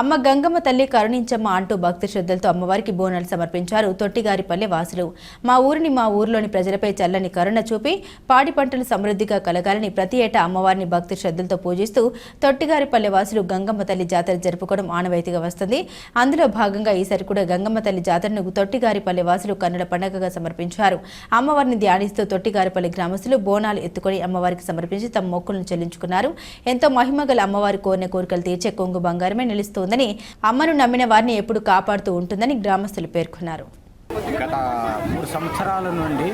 అమ్మ గంగమ్మ తల్లి కరుణించమ్మ అంటూ భక్తి శ్రద్ధలతో అమ్మవారికి బోనాలు సమర్పించారు తొట్టిగారిపల్లె వాసులు. మా ఊరిలోని ప్రజలపై చల్లని కరుణ చూపి పాడి పంటలు సమృద్ధిగా కలగాలని ప్రతి ఏటా అమ్మవారిని భక్తి శ్రద్ధలతో పూజిస్తూ తొట్టిగారిపల్లె వాసులు గంగమ్మ తల్లి జాతర జరుపుకోవడం ఆనవాయితీగా వస్తుంది. అందులో భాగంగా ఈసారి కూడా గంగమ్మ తల్లి జాతరను తొట్టిగారిపల్లె వాసులు కన్నుల పండుగగా సమర్పించారు. అమ్మవారిని ధ్యానిస్తూ తొట్టిగారిపల్లె గ్రామస్తులు బోనాలు ఎత్తుకొని అమ్మవారికి సమర్పించి తమ మొక్కులను చెల్లించుకున్నారు. ఎంతో మహిమగల అమ్మవారి కోరిన కోరికలు తీర్చే కొంగు బంగారమే నిలుస్తోందని, అమ్మను నమ్మిన వారిని ఎప్పుడు కాపాడుతూ ఉంటుందని గ్రామస్తులు పేర్కొన్నారు. గత 3 సంవత్సరాల నుండి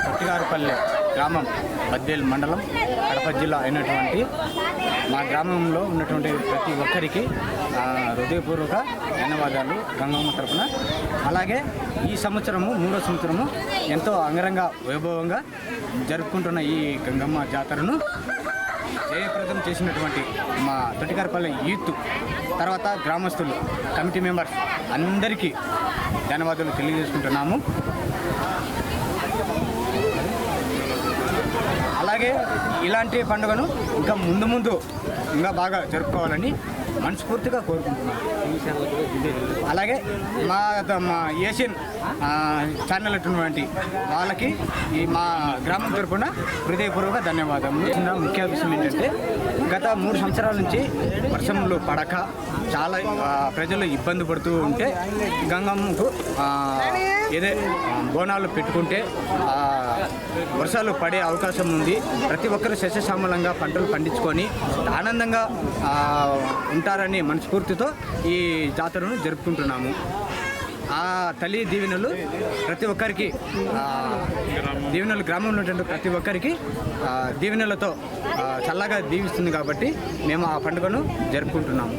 తొట్టిగారిపల్లె గ్రామం బద్వేల్ మండలం కడప జిల్లా అయినటువంటి మా గ్రామంలో ఉన్నటువంటి ప్రతి ఒక్కరికి హృదయపూర్వక ధన్యవాదాలు గంగమ్మ తరపున. అలాగే ఈ సంవత్సరము 3వ సంవత్సరము ఎంతో అంగరంగ వైభవంగా జరుపుకుంటున్న ఈ గంగమ్మ జాతరను జయప్రదం చేసినటువంటి మా తొట్టిగారిపల్లె యూత్, తర్వాత గ్రామస్తులు, కమిటీ మెంబర్స్ అందరికీ ధన్యవాదాలు తెలియజేసుకుంటున్నాము. అలాగే ఇలాంటి పండుగను ఇంకా ముందు ఇంకా బాగా జరుపుకోవాలని మనస్ఫూర్తిగా కోరుకుంటున్నాను. అలాగే మా ఏషియన్ ఛానల్ అటువంటి వాళ్ళకి ఈ మా గ్రామం తరపున హృదయపూర్వక ధన్యవాదాలు. ముఖ్య విషయం ఏంటంటే గత 3 సంవత్సరాల నుంచి వర్షంలో పడక చాలా ప్రజలు ఇబ్బంది పడుతూ ఉంటే గంగమ్మకు ఏదే బోనాలు పెట్టుకుంటే వర్షాలు పడే అవకాశం ఉంది. ప్రతి ఒక్కరు సస్యశ్యామలంగా పంటలు పండించుకొని ఆనందంగా ఉంటారని మనస్ఫూర్తితో ఈ జాతరను జరుపుకుంటున్నాము. ఆ తల్లి దీవెనలు ప్రతి ఒక్కరికి దీవెనలు గ్రామంలో ఉన్నటువంటి ప్రతి ఒక్కరికి దీవెనలతో చల్లగా దీవిస్తుంది కాబట్టి మేము ఆ పండుగను జరుపుకుంటున్నాము.